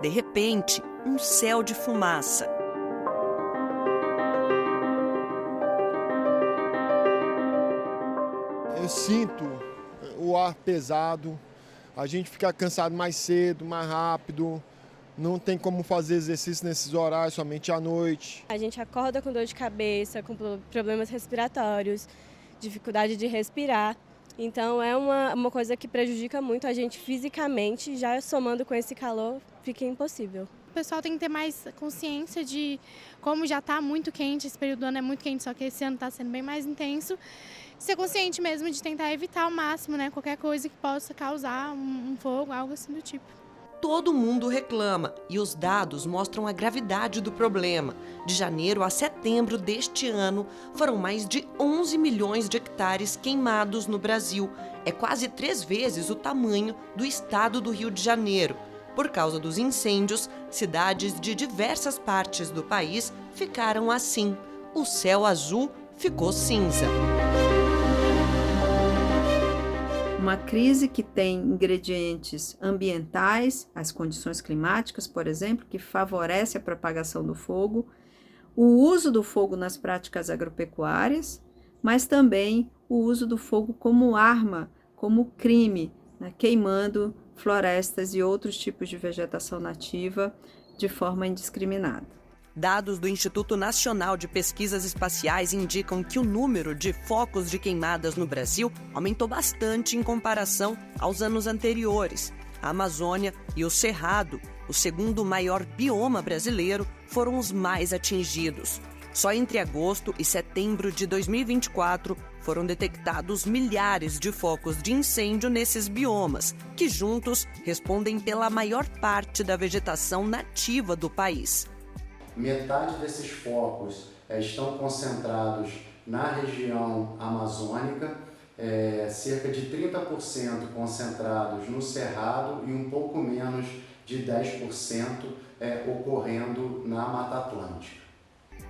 De repente, um céu de fumaça. Eu sinto o ar pesado, a gente fica cansado mais cedo, mais rápido, não tem como fazer exercício nesses horários, somente à noite. A gente acorda com dor de cabeça, com problemas respiratórios, dificuldade de respirar. Então é uma coisa que prejudica muito a gente fisicamente, já somando com esse calor, fica impossível. O pessoal tem que ter mais consciência de como já está muito quente, esse período do ano é muito quente, só que esse ano está sendo bem mais intenso. Ser consciente mesmo de tentar evitar ao máximo, né, qualquer coisa que possa causar um fogo, algo assim do tipo. Todo mundo reclama e os dados mostram a gravidade do problema. De janeiro a setembro deste ano, foram mais de 11 milhões de hectares queimados no Brasil. É quase 3 vezes o tamanho do estado do Rio de Janeiro. Por causa dos incêndios, cidades de diversas partes do país ficaram assim. O céu azul ficou cinza. Uma crise que tem ingredientes ambientais, as condições climáticas, por exemplo, que favorece a propagação do fogo, o uso do fogo nas práticas agropecuárias, mas também o uso do fogo como arma, como crime, né, queimando florestas e outros tipos de vegetação nativa de forma indiscriminada. Dados do Instituto Nacional de Pesquisas Espaciais indicam que o número de focos de queimadas no Brasil aumentou bastante em comparação aos anos anteriores. A Amazônia e o Cerrado, o segundo maior bioma brasileiro, foram os mais atingidos. Só entre agosto e setembro de 2024 foram detectados milhares de focos de incêndio nesses biomas, que juntos respondem pela maior parte da vegetação nativa do país. Metade desses focos estão concentrados na região amazônica, cerca de 30% concentrados no Cerrado e um pouco menos de 10% ocorrendo na Mata Atlântica.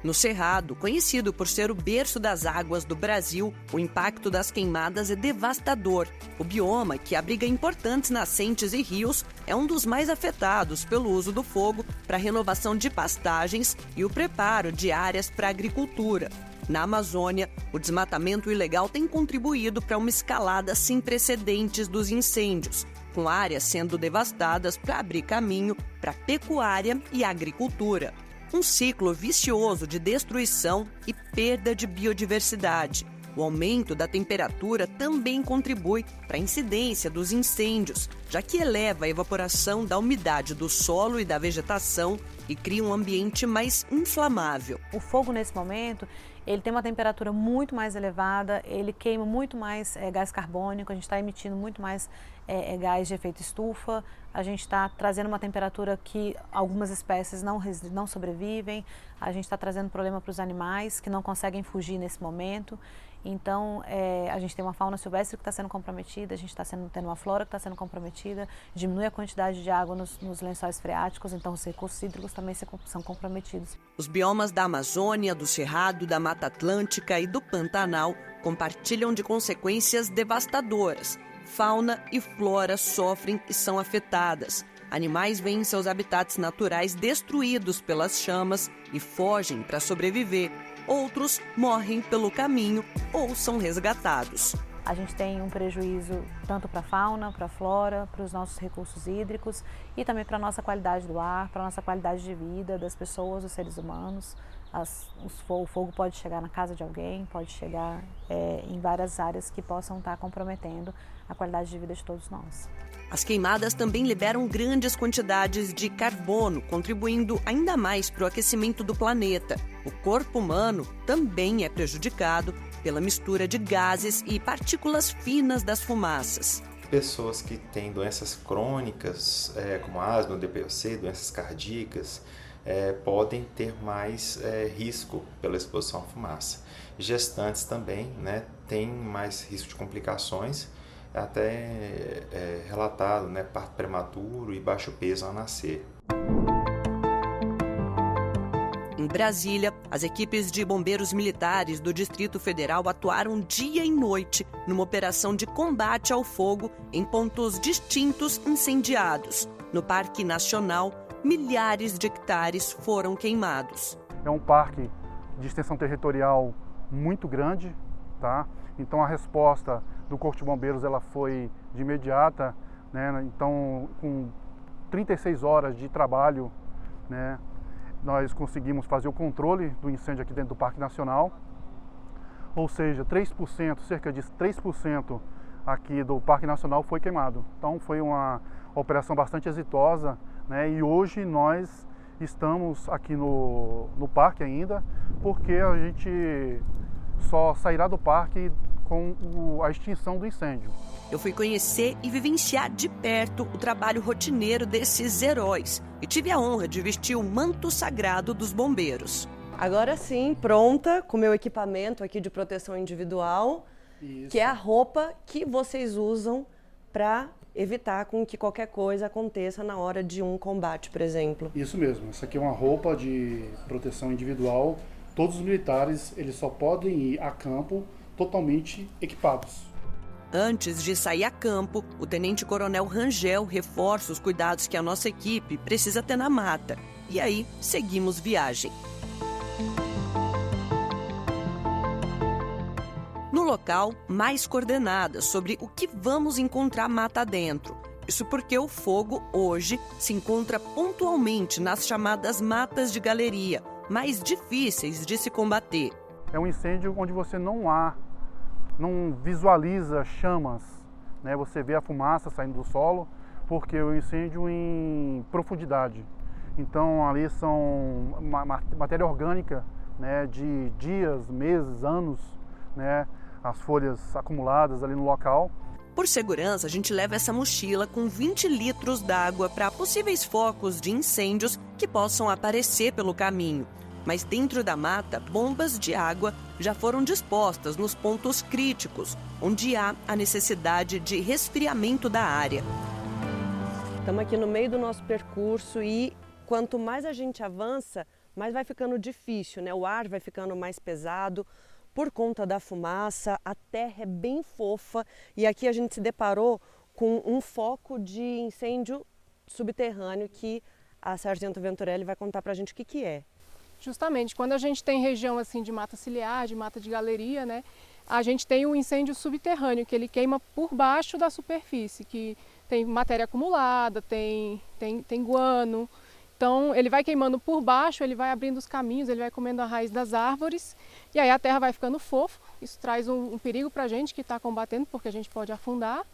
No Cerrado, conhecido por ser o berço das águas do Brasil, o impacto das queimadas é devastador. O bioma, que abriga importantes nascentes e rios, é um dos mais afetados pelo uso do fogo para a renovação de pastagens e o preparo de áreas para a agricultura. Na Amazônia, o desmatamento ilegal tem contribuído para uma escalada sem precedentes dos incêndios, com áreas sendo devastadas para abrir caminho para a pecuária e a agricultura. Um ciclo vicioso de destruição e perda de biodiversidade. O aumento da temperatura também contribui para a incidência dos incêndios, já que eleva a evaporação da umidade do solo e da vegetação e cria um ambiente mais inflamável. O fogo, nesse momento, ele tem uma temperatura muito mais elevada, ele queima muito mais gás carbônico, a gente está emitindo muito mais gás de efeito estufa, a gente está trazendo uma temperatura que algumas espécies não sobrevivem, a gente está trazendo problema para os animais que não conseguem fugir nesse momento. Então, a gente tem uma fauna silvestre que está sendo comprometida, a gente está tendo uma flora que está sendo comprometida, diminui a quantidade de água nos lençóis freáticos, então os recursos hídricos também são comprometidos. Os biomas da Amazônia, do Cerrado, da Mata Atlântica e do Pantanal compartilham de consequências devastadoras. Fauna e flora sofrem e são afetadas. Animais veem seus habitats naturais destruídos pelas chamas e fogem para sobreviver. Outros morrem pelo caminho ou são resgatados. A gente tem um prejuízo tanto para a fauna, para a flora, para os nossos recursos hídricos e também para a nossa qualidade do ar, para a nossa qualidade de vida das pessoas, dos seres humanos. O fogo pode chegar na casa de alguém, pode chegar em várias áreas que possam estar comprometendo a qualidade de vida de todos nós. As queimadas também liberam grandes quantidades de carbono, contribuindo ainda mais para o aquecimento do planeta. O corpo humano também é prejudicado pela mistura de gases e partículas finas das fumaças. Pessoas que têm doenças crônicas, como asma, DPOC, doenças cardíacas, podem ter mais risco pela exposição à fumaça. Gestantes também, têm mais risco de complicações até relatado, né, parto prematuro e baixo peso ao nascer. Em Brasília, as equipes de bombeiros militares do Distrito Federal atuaram dia e noite numa operação de combate ao fogo em pontos distintos incendiados. No Parque Nacional, milhares de hectares foram queimados. É um parque de extensão territorial muito grande, tá? Então a resposta do Corpo de Bombeiros ela foi de imediata, né? Então com 36 horas de trabalho, né, nós conseguimos fazer o controle do incêndio aqui dentro do Parque Nacional, ou seja, 3%, cerca de 3% aqui do Parque Nacional foi queimado. Então foi uma operação bastante exitosa, né? E hoje nós estamos aqui no parque ainda, porque a gente só sairá do parque com a extinção do incêndio. Eu fui conhecer e vivenciar de perto o trabalho rotineiro desses heróis e tive a honra de vestir o manto sagrado dos bombeiros. Agora sim, pronta com o meu equipamento aqui de proteção individual, Isso. que é a roupa que vocês usam para evitar com que qualquer coisa aconteça na hora de um combate, por exemplo. Isso mesmo, essa aqui é uma roupa de proteção individual. Todos os militares eles só podem ir a campo totalmente equipados. Antes de sair a campo, o tenente-coronel Rangel reforça os cuidados que a nossa equipe precisa ter na mata. E aí, seguimos viagem. No local, mais coordenadas sobre o que vamos encontrar mata dentro. Isso porque o fogo, hoje, se encontra pontualmente nas chamadas matas de galeria, mais difíceis de se combater. É um incêndio onde você não visualiza chamas, né? Você vê a fumaça saindo do solo, porque é um incêndio em profundidade. Então ali são matéria orgânica, né, de dias, meses, anos, né, as folhas acumuladas ali no local. Por segurança, a gente leva essa mochila com 20 litros d'água para possíveis focos de incêndios que possam aparecer pelo caminho. Mas dentro da mata, bombas de água já foram dispostas nos pontos críticos, onde há a necessidade de resfriamento da área. Estamos aqui no meio do nosso percurso e quanto mais a gente avança, mais vai ficando difícil, né? O ar vai ficando mais pesado por conta da fumaça, a terra é bem fofa e aqui a gente se deparou com um foco de incêndio subterrâneo que a Sargento Venturelli vai contar pra gente o que é. Justamente, quando a gente tem região assim de mata ciliar, de mata de galeria, né, a gente tem um incêndio subterrâneo, que ele queima por baixo da superfície, que tem matéria acumulada, tem guano. Então ele vai queimando por baixo, ele vai abrindo os caminhos, ele vai comendo a raiz das árvores e aí a terra vai ficando fofa. Isso traz um perigo para a gente que está combatendo, porque a gente pode afundar.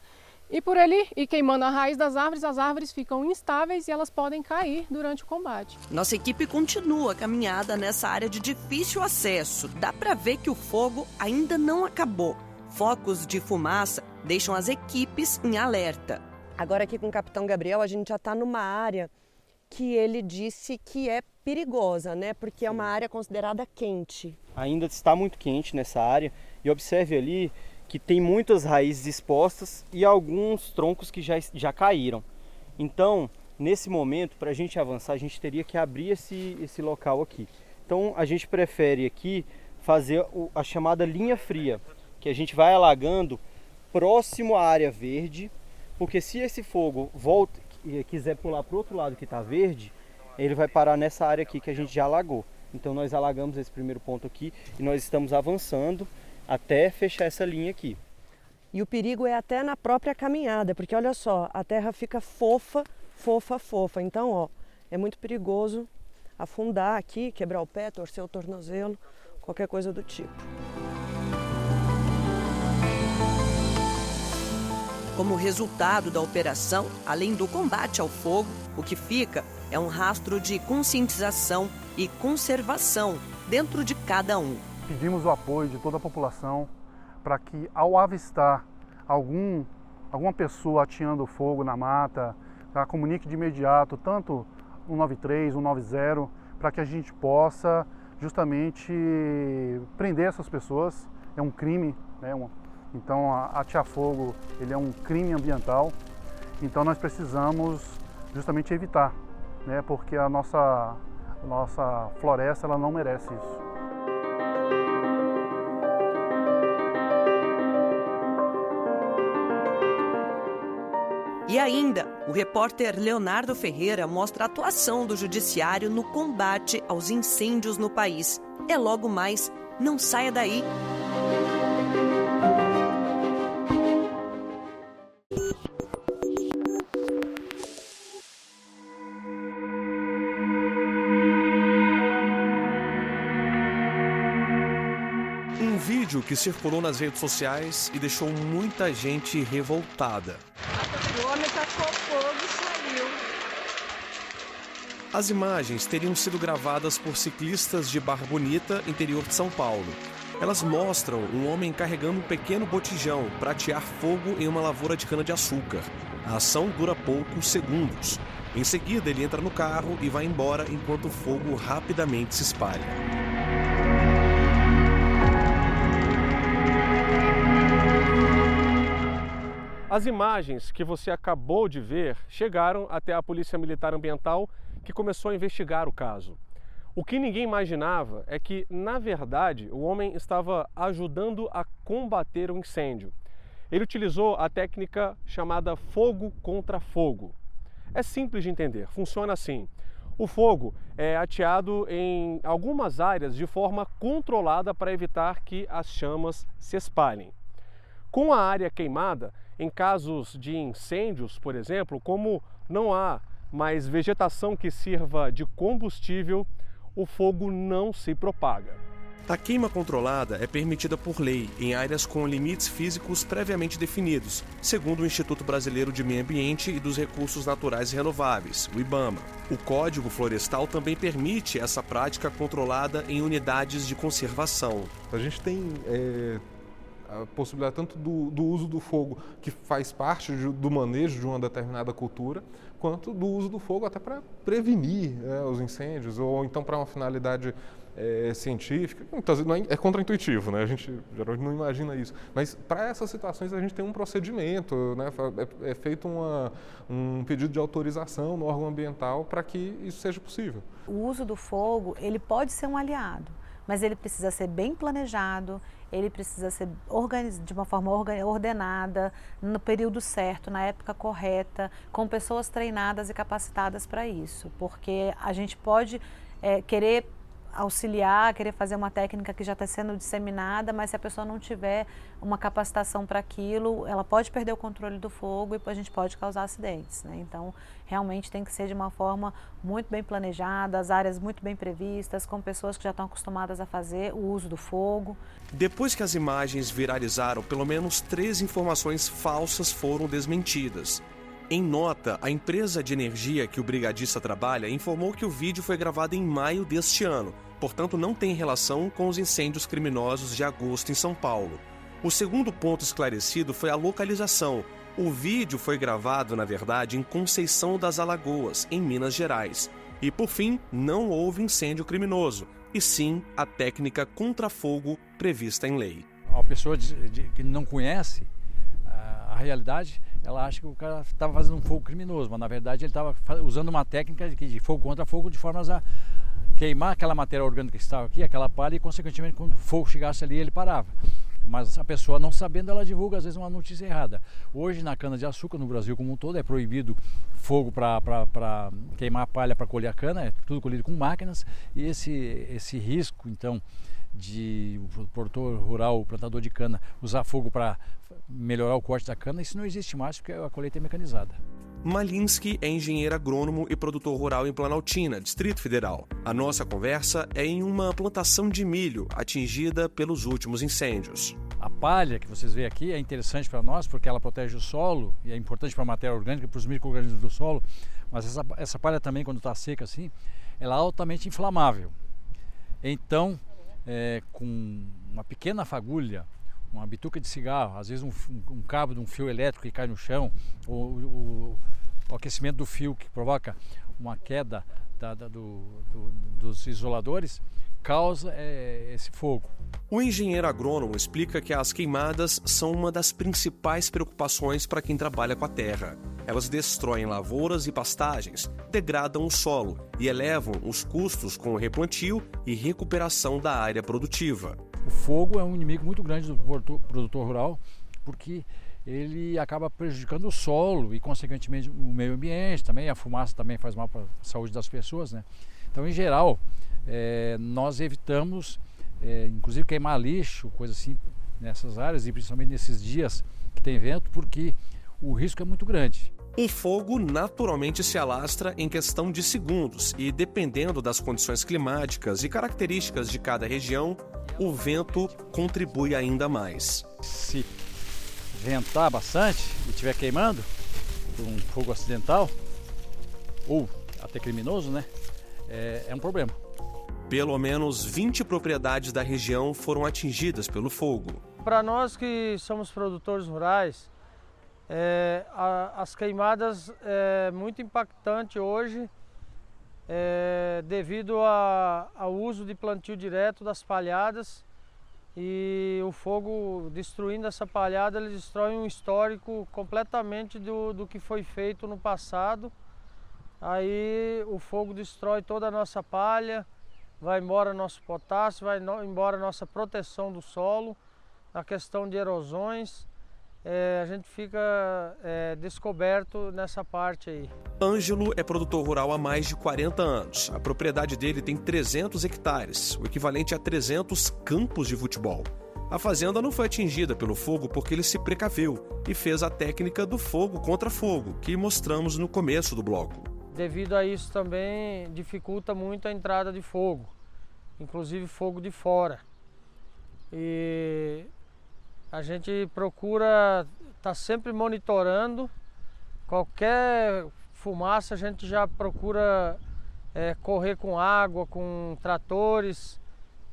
E por ele ir queimando a raiz das árvores, as árvores ficam instáveis e elas podem cair durante o combate. Nossa equipe continua a caminhada nessa área de difícil acesso. Dá para ver que o fogo ainda não acabou. Focos de fumaça deixam as equipes em alerta. Agora aqui com o Capitão Gabriel, a gente já está numa área que ele disse que é perigosa, né? Porque é uma área considerada quente. Ainda está muito quente nessa área e observe ali que tem muitas raízes expostas e alguns troncos que já caíram. Então, nesse momento, para a gente avançar, a gente teria que abrir esse local aqui. Então, a gente prefere aqui fazer a chamada linha fria, que a gente vai alagando próximo à área verde, porque se esse fogo volta e quiser pular para o outro lado que está verde, ele vai parar nessa área aqui que a gente já alagou. Então, nós alagamos esse primeiro ponto aqui e nós estamos avançando até fechar essa linha aqui. E o perigo é até na própria caminhada, porque olha só, a terra fica fofa, fofa, fofa. Então, ó, é muito perigoso afundar aqui, quebrar o pé, torcer o tornozelo, qualquer coisa do tipo. Como resultado da operação, além do combate ao fogo, o que fica é um rastro de conscientização e conservação dentro de cada um. Pedimos o apoio de toda a população para que, ao avistar alguma pessoa ateando fogo na mata, comunique de imediato tanto 193, 190, para que a gente possa justamente prender essas pessoas. É um crime, né, Então, atear fogo, ele é um crime ambiental. Então, nós precisamos justamente evitar, né? Porque a nossa floresta, ela não merece isso. E ainda, o repórter Leonardo Ferreira mostra a atuação do judiciário no combate aos incêndios no país. É logo mais, não saia daí. Um vídeo que circulou nas redes sociais e deixou muita gente revoltada. O homem tacou fogo e saiu. As imagens teriam sido gravadas por ciclistas de Barra Bonita, interior de São Paulo. Elas mostram um homem carregando um pequeno botijão para atear fogo em uma lavoura de cana-de-açúcar. A ação dura poucos segundos. Em seguida, ele entra no carro e vai embora enquanto o fogo rapidamente se espalha. As imagens que você acabou de ver chegaram até a Polícia Militar Ambiental, que começou a investigar o caso. O que ninguém imaginava é que, na verdade, o homem estava ajudando a combater o incêndio. Ele utilizou a técnica chamada fogo contra fogo. É simples de entender, funciona assim. O fogo é ateado em algumas áreas de forma controlada para evitar que as chamas se espalhem. Com a área queimada, em casos de incêndios, por exemplo, como não há mais vegetação que sirva de combustível, o fogo não se propaga. A queima controlada é permitida por lei em áreas com limites físicos previamente definidos, segundo o Instituto Brasileiro de Meio Ambiente e dos Recursos Naturais e Renováveis, o IBAMA. O Código Florestal também permite essa prática controlada em unidades de conservação. A gente tem a possibilidade tanto do uso do fogo, que faz parte do manejo de uma determinada cultura, quanto do uso do fogo até para prevenir os incêndios, ou então para uma finalidade científica. Muitas vezes é contraintuitivo, né? A gente geralmente não imagina isso. Mas para essas situações a gente tem um procedimento, né? É feito um pedido de autorização no órgão ambiental para que isso seja possível. O uso do fogo, ele pode ser um aliado, mas ele precisa ser bem planejado, ele precisa ser de uma forma ordenada, no período certo, na época correta, com pessoas treinadas e capacitadas para isso, porque a gente pode querer auxiliar, querer fazer uma técnica que já está sendo disseminada, mas se a pessoa não tiver uma capacitação para aquilo, ela pode perder o controle do fogo e a gente pode causar acidentes, né? Então, realmente tem que ser de uma forma muito bem planejada, as áreas muito bem previstas, com pessoas que já estão acostumadas a fazer o uso do fogo. Depois que as imagens viralizaram, pelo menos 3 informações falsas foram desmentidas. Em nota, a empresa de energia que o brigadista trabalha informou que o vídeo foi gravado em maio deste ano, portanto não tem relação com os incêndios criminosos de agosto em São Paulo. O segundo ponto esclarecido foi a localização. O vídeo foi gravado, na verdade, em Conceição das Alagoas, em Minas Gerais. E, por fim, não houve incêndio criminoso, e sim a técnica contra-fogo prevista em lei. A pessoa que não conhece a realidade, ela acha que o cara estava fazendo um fogo criminoso, mas na verdade ele estava usando uma técnica de fogo contra fogo de formas a queimar aquela matéria orgânica que estava aqui, aquela palha, e consequentemente quando o fogo chegasse ali ele parava. Mas a pessoa não sabendo, ela divulga às vezes uma notícia errada. Hoje na cana-de-açúcar, no Brasil como um todo, é proibido fogo para queimar a palha para colher a cana, é tudo colhido com máquinas, e esse risco então de o produtor rural, o plantador de cana, usar fogo para melhorar o corte da cana, isso não existe mais porque a colheita é mecanizada. Malinsky é engenheiro agrônomo e produtor rural em Planaltina, Distrito Federal. A nossa conversa é em uma plantação de milho atingida pelos últimos incêndios. A palha que vocês veem aqui é interessante para nós porque ela protege o solo e é importante para a matéria orgânica, para os micro-organismos do solo, mas essa palha também, quando está seca assim, ela é altamente inflamável. Então, com uma pequena fagulha, uma bituca de cigarro, às vezes um cabo de um fio elétrico que cai no chão, ou o aquecimento do fio que provoca uma queda dos isoladores, causa esse fogo. O engenheiro agrônomo explica que as queimadas são uma das principais preocupações para quem trabalha com a terra. Elas destroem lavouras e pastagens, degradam o solo e elevam os custos com o replantio e recuperação da área produtiva. O fogo é um inimigo muito grande do produtor rural, porque ele acaba prejudicando o solo e, consequentemente, o meio ambiente também. A fumaça também faz mal para a saúde das pessoas, né? Então, em geral, nós evitamos, inclusive, queimar lixo, coisa assim, nessas áreas, e principalmente nesses dias que tem vento, porque o risco é muito grande. O fogo naturalmente se alastra em questão de segundos e, dependendo das condições climáticas e características de cada região, o vento contribui ainda mais. Se ventar bastante e estiver queimando, um fogo acidental, ou até criminoso, né, é um problema. Pelo menos 20 propriedades da região foram atingidas pelo fogo. Para nós que somos produtores rurais, as queimadas é muito impactante hoje, devido ao uso de plantio direto das palhadas, e o fogo destruindo essa palhada, ele destrói um histórico completamente do que foi feito no passado. Aí o fogo destrói toda a nossa palha, vai embora nosso potássio, vai embora nossa proteção do solo, a questão de erosões. A gente fica descoberto nessa parte aí. Ângelo é produtor rural há mais de 40 anos. A propriedade dele tem 300 hectares, o equivalente a 300 campos de futebol. A fazenda não foi atingida pelo fogo porque ele se precaveu e fez a técnica do fogo contra fogo, que mostramos no começo do bloco. Devido a isso também dificulta muito a entrada de fogo, inclusive fogo de fora. E a gente procura estar sempre monitorando. Qualquer fumaça a gente já procura correr com água, com tratores,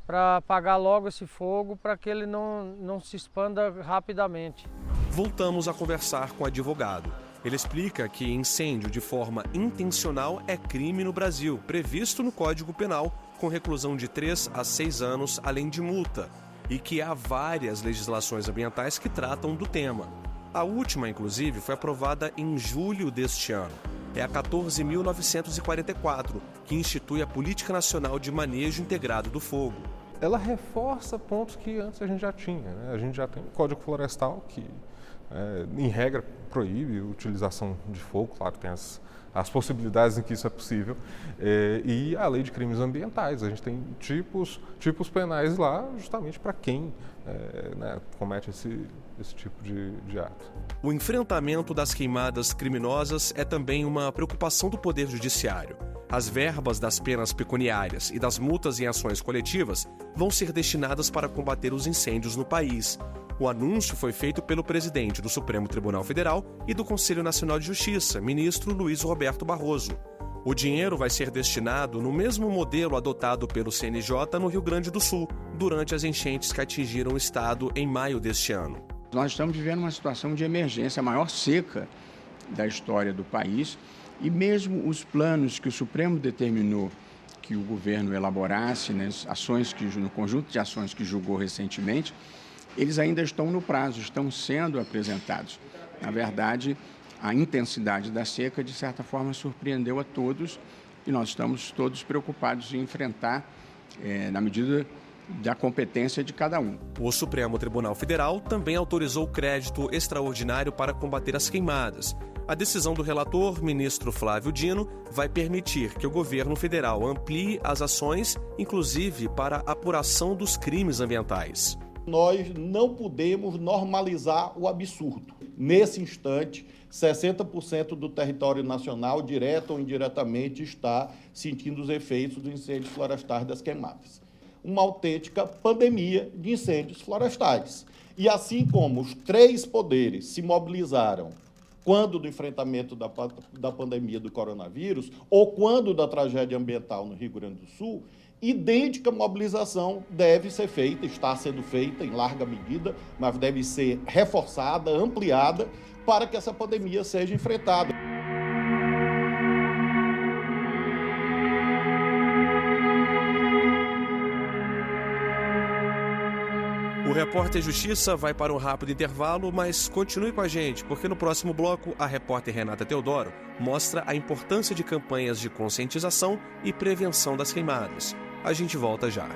para apagar logo esse fogo, para que ele não se expanda rapidamente. Voltamos a conversar com o advogado. Ele explica que incêndio de forma intencional é crime no Brasil, previsto no Código Penal, com reclusão de 3 a 6 anos, além de multa, e que há várias legislações ambientais que tratam do tema. A última, inclusive, foi aprovada em julho deste ano. É a 14.944, que institui a Política Nacional de Manejo Integrado do Fogo. Ela reforça pontos que antes a gente já tinha, né? A gente já tem o Código Florestal, que, em regra, proíbe a utilização de fogo, claro, tem as possibilidades em que isso é possível, e a lei de crimes ambientais. A gente tem tipos penais lá justamente para quem comete esse tipo de ato. O enfrentamento das queimadas criminosas é também uma preocupação do Poder Judiciário. As verbas das penas pecuniárias e das multas em ações coletivas vão ser destinadas para combater os incêndios no país. O anúncio foi feito pelo presidente do Supremo Tribunal Federal e do Conselho Nacional de Justiça, ministro Luiz Roberto Barroso. O dinheiro vai ser destinado no mesmo modelo adotado pelo CNJ no Rio Grande do Sul, durante as enchentes que atingiram o estado em maio deste ano. Nós estamos vivendo uma situação de emergência, a maior seca da história do país, e mesmo os planos que o Supremo determinou que o governo elaborasse, né, no conjunto de ações que julgou recentemente, eles ainda estão no prazo, estão sendo apresentados. Na verdade, a intensidade da seca, de certa forma, surpreendeu a todos, e nós estamos todos preocupados em enfrentar, na medida da competência de cada um. O Supremo Tribunal Federal também autorizou crédito extraordinário para combater as queimadas. A decisão do relator, ministro Flávio Dino, vai permitir que o governo federal amplie as ações, inclusive para a apuração dos crimes ambientais. Nós não podemos normalizar o absurdo. Nesse instante, 60% do território nacional, direto ou indiretamente, está sentindo os efeitos dos incêndios florestais das queimadas. Uma autêntica pandemia de incêndios florestais. E assim como os 3 poderes se mobilizaram quando do enfrentamento da pandemia do coronavírus ou quando da tragédia ambiental no Rio Grande do Sul, idêntica mobilização deve ser feita, está sendo feita em larga medida, mas deve ser reforçada, ampliada, para que essa pandemia seja enfrentada. Repórter Justiça vai para um rápido intervalo, mas continue com a gente, porque no próximo bloco a repórter Renata Teodoro mostra a importância de campanhas de conscientização e prevenção das queimadas. A gente volta já.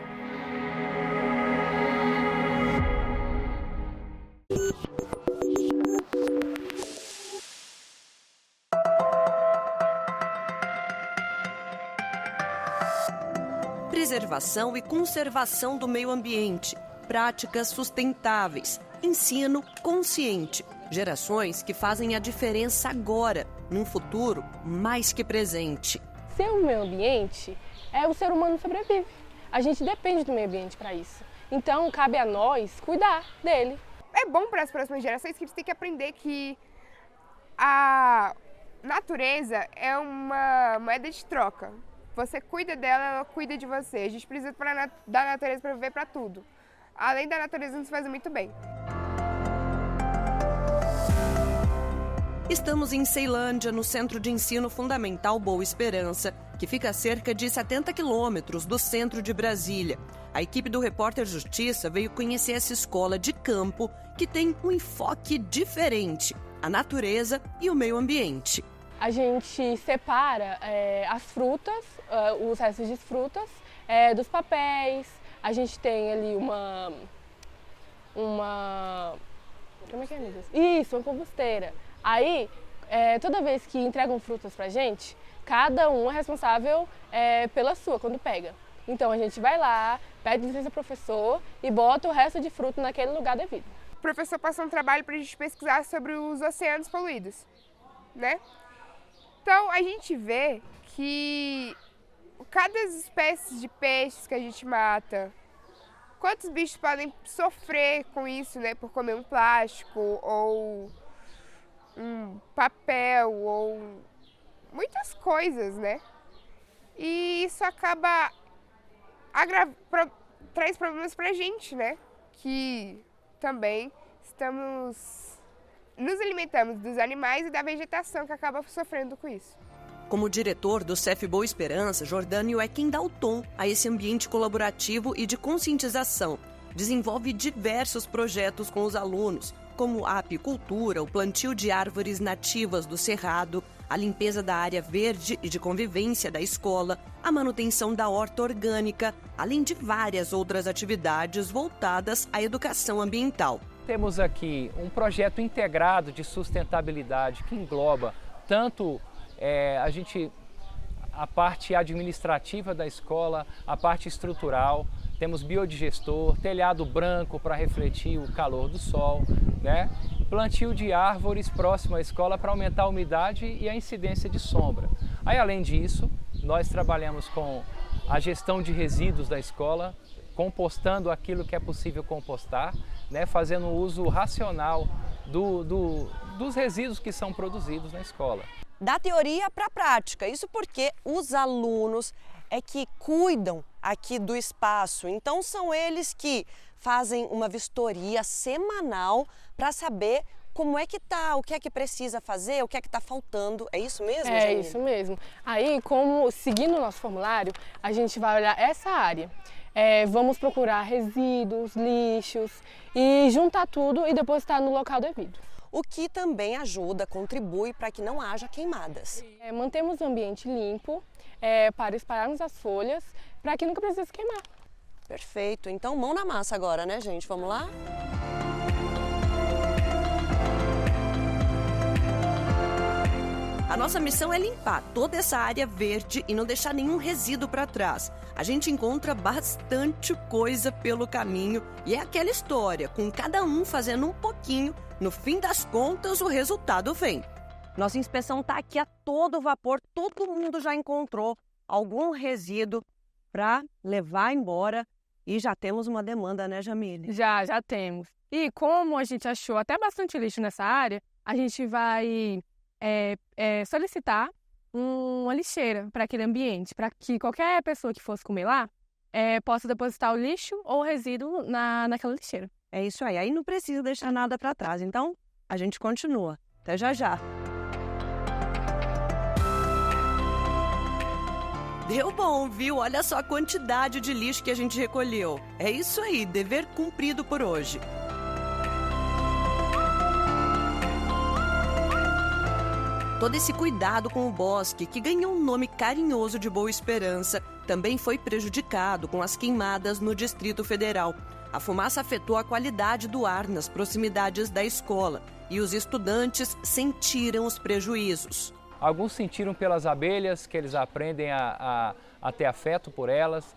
Preservação e conservação do meio ambiente, práticas sustentáveis, ensino consciente, gerações que fazem a diferença agora, num futuro mais que presente. Ser o meio ambiente o ser humano sobrevive. A gente depende do meio ambiente para isso. Então, cabe a nós cuidar dele. É bom para as próximas gerações que eles têm que aprender que a natureza é uma moeda de troca. Você cuida dela, ela cuida de você. A gente precisa da natureza para viver para tudo. Além da natureza nos faz muito bem. Estamos em Ceilândia, no Centro de Ensino Fundamental Boa Esperança, que fica a cerca de 70 quilômetros do centro de Brasília. A equipe do Repórter Justiça veio conhecer essa escola de campo que tem um enfoque diferente, a natureza e o meio ambiente. A gente separa as frutas, os restos de frutas, dos papéis. A gente tem ali uma como é que é, meu Deus? Isso, uma composteira. Aí, toda vez que entregam frutas pra gente, cada um é responsável pela sua, quando pega. Então a gente vai lá, pede licença ao professor e bota o resto de fruta naquele lugar devido. O professor passou um trabalho pra gente pesquisar sobre os oceanos poluídos, né? Então a gente vê que cada espécie de peixes que a gente mata, quantos bichos podem sofrer com isso, né? Por comer um plástico ou um papel ou muitas coisas, né? E isso acaba traz problemas pra gente, né? Que também nos alimentamos dos animais e da vegetação que acaba sofrendo com isso. Como diretor do CEF Boa Esperança, Jordânio é quem dá o tom a esse ambiente colaborativo e de conscientização. Desenvolve diversos projetos com os alunos, como a apicultura, o plantio de árvores nativas do cerrado, a limpeza da área verde e de convivência da escola, a manutenção da horta orgânica, além de várias outras atividades voltadas à educação ambiental. Temos aqui um projeto integrado de sustentabilidade que engloba tanto a parte administrativa da escola, a parte estrutural, temos biodigestor, telhado branco para refletir o calor do sol, né? Plantio de árvores próximo à escola para aumentar a umidade e a incidência de sombra. Aí, além disso, nós trabalhamos com a gestão de resíduos da escola, compostando aquilo que é possível compostar, né? Fazendo uso racional dos resíduos que são produzidos na escola. Da teoria para a prática, isso porque os alunos que cuidam aqui do espaço, então são eles que fazem uma vistoria semanal para saber como é que tá, o que é que precisa fazer, o que é que está faltando, é isso mesmo, É Jamile? isso mesmo. Aí, seguindo o nosso formulário, a gente vai olhar essa área. Vamos procurar resíduos, lixos e juntar tudo e depositar no local devido. O que também ajuda, contribui para que não haja queimadas. Mantemos o ambiente limpo para espalharmos as folhas para que nunca precise queimar. Perfeito. Então, mão na massa agora, né, gente? Vamos lá? A nossa missão é limpar toda essa área verde e não deixar nenhum resíduo para trás. A gente encontra bastante coisa pelo caminho e é aquela história, com cada um fazendo um pouquinho, no fim das contas o resultado vem. Nossa inspeção está aqui a todo vapor, todo mundo já encontrou algum resíduo para levar embora e já temos uma demanda, né, Jamile? Já temos. E como a gente achou até bastante lixo nessa área, a gente vai solicitar uma lixeira para aquele ambiente, para que qualquer pessoa que fosse comer lá possa depositar o lixo ou o resíduo naquela lixeira. É isso aí, aí não precisa deixar nada para trás, então a gente continua. Até já já! Deu bom, viu? Olha só a quantidade de lixo que a gente recolheu. É isso aí, dever cumprido por hoje. Todo esse cuidado com o bosque, que ganhou um nome carinhoso de Boa Esperança, também foi prejudicado com as queimadas no Distrito Federal. A fumaça afetou a qualidade do ar nas proximidades da escola e os estudantes sentiram os prejuízos. Alguns sentiram pelas abelhas, que eles aprendem a ter afeto por elas,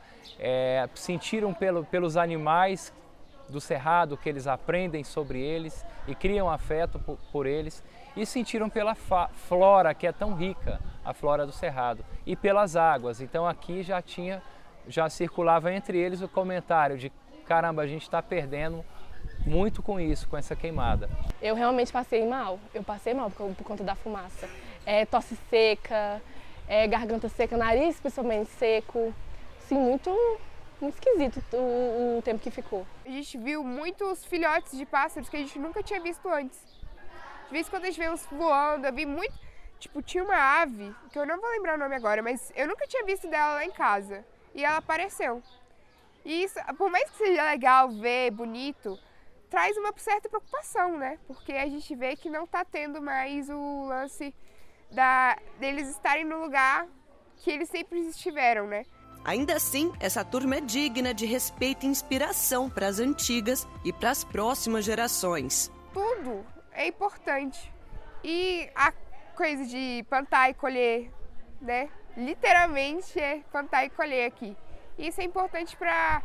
sentiram pelos animais do cerrado, que eles aprendem sobre eles e criam afeto por eles, e sentiram pela flora, que é tão rica, a flora do cerrado, e pelas águas. Então aqui já circulava entre eles o comentário de: caramba, a gente está perdendo muito com isso, com essa queimada. Eu realmente passei mal por conta da fumaça. Tosse seca, garganta seca, nariz principalmente seco, assim, muito esquisito o tempo que ficou. A gente viu muitos filhotes de pássaros que a gente nunca tinha visto antes. De vez em quando a gente vê uns voando, eu vi muito, tinha uma ave, que eu não vou lembrar o nome agora, mas eu nunca tinha visto dela lá em casa, e ela apareceu. E isso, por mais que seja legal ver, bonito, traz uma certa preocupação, né? Porque a gente vê que não está tendo mais o lance deles estarem no lugar que eles sempre estiveram, né? Ainda assim, essa turma é digna de respeito e inspiração para as antigas e para as próximas gerações. Tudo é importante. E a coisa de plantar e colher, né? Literalmente é plantar e colher aqui. Isso é importante para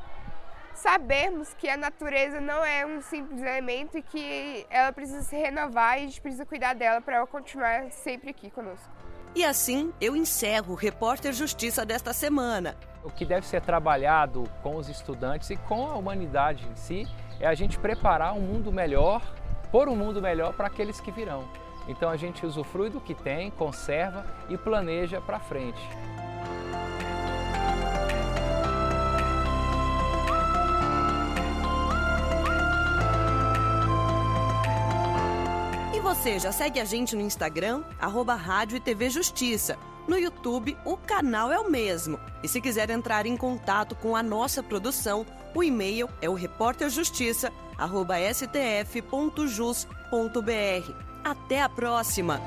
sabermos que a natureza não é um simples elemento e que ela precisa se renovar e a gente precisa cuidar dela para ela continuar sempre aqui conosco. E assim eu encerro o Repórter Justiça desta semana. O que deve ser trabalhado com os estudantes e com a humanidade em si é a gente preparar um mundo melhor, por um mundo melhor para aqueles que virão. Então a gente usufrui do que tem, conserva e planeja para frente. E você já segue a gente no Instagram, @Rádio e TV Justiça. No YouTube, o canal é o mesmo. E se quiser entrar em contato com a nossa produção, o e-mail é o repórterjustiça@stf.jus.br. Até a próxima!